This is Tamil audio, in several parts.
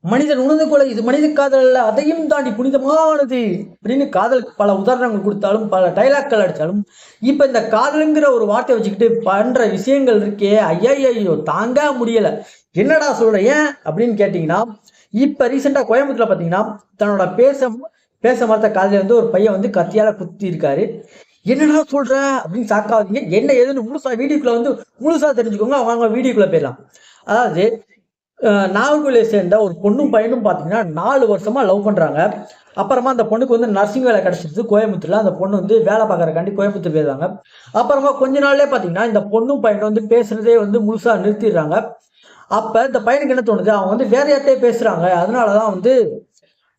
மனிதன் உணர்ந்து கொள்ள இது மனித காதல் அல்ல, அதையும் தாண்டி புனிதமானது அப்படின்னு காதலுக்கு பல உதாரணங்கள் கொடுத்தாலும் பல டைலாக்கள் அடித்தாலும் இப்ப இந்த காதலுங்கிற ஒரு வார்த்தையை வச்சுக்கிட்டு பண்ற விஷயங்கள் இருக்கே, ஐயோ தாங்க முடியல. என்னடா சொல்ற ஏன் அப்படின்னு கேட்டீங்கன்னா, இப்ப ரீசெண்டா கோயம்புத்தூர்ல பாத்தீங்கன்னா தன்னோட பேச மரத்த காதல வந்து ஒரு பையன் வந்து கத்தியால குத்தி இருக்காரு. என்னடா சொல்ற அப்படின்னு சாக்காதீங்க. என்ன ஏதுன்னு முழுசா வீடியோக்குள்ள வந்து முழுசா தெரிஞ்சுக்கோங்க. அவங்க வீடியோக்குள்ள போயிடலாம். அதாவது நாகர்கோவிலை சேர்ந்த ஒரு பொண்ணும் பையனும் பார்த்தீங்கன்னா 4 வருஷமா லவ் பண்றாங்க. அப்புறமா அந்த பொண்ணுக்கு வந்து நர்சிங் வேலை கிடைச்சிருச்சு கோயம்புத்தூர்ல. அந்த பொண்ணு வந்து வேலை பார்க்கறக்காண்டி கோயம்புத்தூர் போயிருந்தாங்க. அப்புறமா கொஞ்ச நாள்லயே பார்த்தீங்கன்னா இந்த பொண்ணும் பையனும் வந்து பேசுறதே வந்து முழுசா நிறுத்திடுறாங்க. அப்ப இந்த பையனுக்கு என்ன தோணுது, அவங்க வந்து வேற யார்கிட்டயே பேசுறாங்க, அதனாலதான் வந்து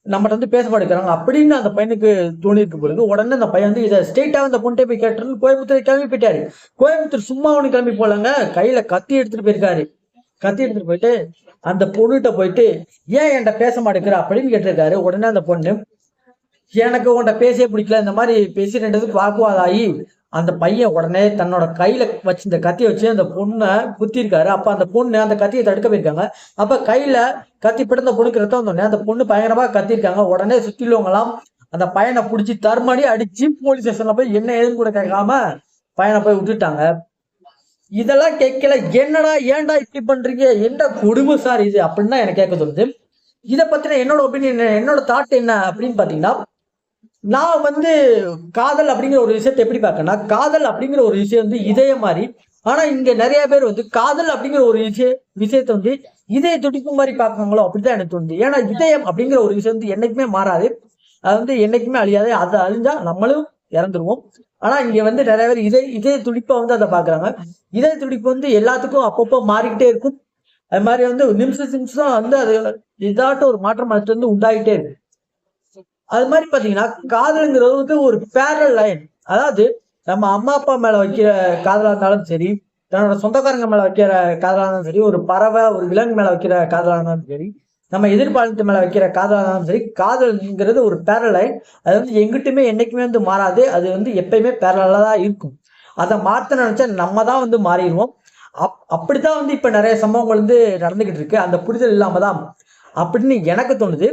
நம்மகிட்ட வந்து பேச மாட்டேங்கிறாங்க அப்படின்னு அந்த பையனுக்கு தோணிருக்கு பொழுது, உடனே அந்த பையன் வந்து இதை ஸ்ட்ரெயிட்டா அந்த பொண்ணை போய் கேட்டு கோயம்புத்தூர் கிளம்பி போயிட்டாரு. கோயம்புத்தூர் சும்மா அவனு கிளம்பி போலங்க, கையில கத்தி எடுத்துட்டு போயிருக்காரு. கத்தி எடுத்துட்டு போயிட்டு அந்த பொண்ணுகிட்ட போயிட்டு ஏன் என்கிட்ட பேச மாட்டேங்கிற அப்படின்னு கேட்டிருக்காரு. உடனே அந்த பொண்ணு எனக்கு உன்கிட்ட பேசவே பிடிக்கல இந்த மாதிரி பேசி 2 பேருக்கு வாக்குவாதம் ஆகி அந்த பையன் உடனே தன்னோட கையில வச்சு இந்த கத்தியை வச்சு அந்த பொண்ணை குத்திருக்காரு. அப்ப அந்த பொண்ணு அந்த கத்தியை தடுக்க போயிருக்காங்க. அப்ப கையில கத்தி பிடித்த பொண்ணுக்கு ரத்தம் வந்தோடனே அந்த பொண்ணு பயங்கரமா கத்திருக்காங்க. உடனே சுத்திலுவங்க எல்லாம் அந்த பையனை பிடிச்சி தர்மடி அடிச்சு போலீஸ் ஸ்டேஷன்ல போய் என்ன ஏதுன்னு கூட கேட்காம பையனை போய் விட்டுட்டாங்க. இதெல்லாம் கேட்கல. என்னடா ஏன்டா இப்படி பண்றீங்க, என்ன கொடுமை சார் இது அப்படின்னு தான் எனக்கு கேட்க தோணுது. இதை பத்தின என்னோட ஒப்பீனியன், என்னோட தாட் என்ன அப்படின்னு பாத்தீங்கன்னா, நான் வந்து காதல் அப்படிங்கிற ஒரு விஷயத்தை எப்படி பார்க்கறேன்னா, காதல் அப்படிங்கிற ஒரு விஷயம் வந்து இதய மாதிரி. ஆனா இங்க நிறைய பேர் வந்து காதல் அப்படிங்கிற ஒரு விஷயத்தை வந்து இதய துடிப்பு மாதிரி பார்க்கறாங்களோ அப்படிதான் எனக்கு தோணுது. ஏன்னா இதயம் அப்படிங்கிற ஒரு விஷயம் வந்து என்னைக்குமே மாறாது, அது வந்து என்னைக்குமே அழியாது. அது அழிஞ்சா நம்மளும் இறந்துருவோம். ஆனா இங்க வந்து நிறைய பேர் இதய துடிப்பை வந்து அதை பாக்குறாங்க. இதய துடிப்பு வந்து எல்லாத்துக்கும் அப்பப்போ மாறிக்கிட்டே இருக்கும். அது மாதிரி வந்து நிமிஷம் வந்து அது இதாட்ட ஒரு மாற்றம் அது வந்து உண்டாகிட்டே இருக்கு. அது மாதிரி பாத்தீங்கன்னா காதல்ங்கிறது வந்து ஒரு பேரல் லைன். அதாவது நம்ம அம்மா அப்பா மேல வைக்கிற காதலா இருந்தாலும் சரி, தன்னோட சொந்தக்காரங்க மேல வைக்கிற காதலா இருந்தாலும் சரி, ஒரு பறவை ஒரு விலங்கு மேல வைக்கிற காதலா இருந்தாலும் சரி, நம்ம எதிர்பார்த்து மேல வைக்கிற காதலா இருந்தாலும் சரி, காதல்ங்கிறது ஒரு பேரல் லைன். அது வந்து எங்கிட்டுமே என்னைக்குமே வந்து மாறாது. அது வந்து எப்பயுமே பேரலா தான் இருக்கும். அதை மாத்த நினைச்சா நம்ம தான் வந்து மாறிடுவோம். அப்படித்தான் வந்து இப்ப நிறைய சம்பவங்கள் வந்து நடந்துகிட்டு இருக்கு. அந்த புரிதல் இல்லாம தான் அப்படின்னு எனக்கு தோணுது.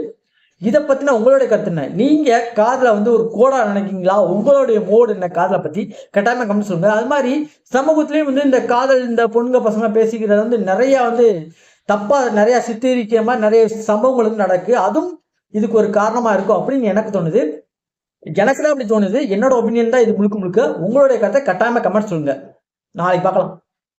இதை பத்தின உங்களுடைய கருத்து என்ன? நீங்க காதல வந்து ஒரு கோடா நினைக்கிறீங்களா? உங்களுடைய மோடு என்ன காதலை பத்தி கட்டாயமா கமெண்ட் சொல்லுங்க. அது மாதிரி சமூகத்திலயும் வந்து இந்த காதல் இந்த பொண்ணுங்க பசங்க பேசிக்கிறது வந்து நிறைய வந்து தப்பா நிறைய சித்தரிக்கிற மாதிரி நிறைய சம்பவங்கள் வந்து நடக்கு. அதுவும் இதுக்கு ஒரு காரணமா இருக்கும் அப்படின்னு எனக்கு தோணுது. எனக்கு தான் அப்படி தோணுது. என்னோட ஒப்பீனியன் தான் இது முழுக்க முழுக்க. உங்களுடைய கருத்தை கட்டாயமா கமெண்ட் சொல்லுங்க. நாளைக்கு பார்க்கலாம்.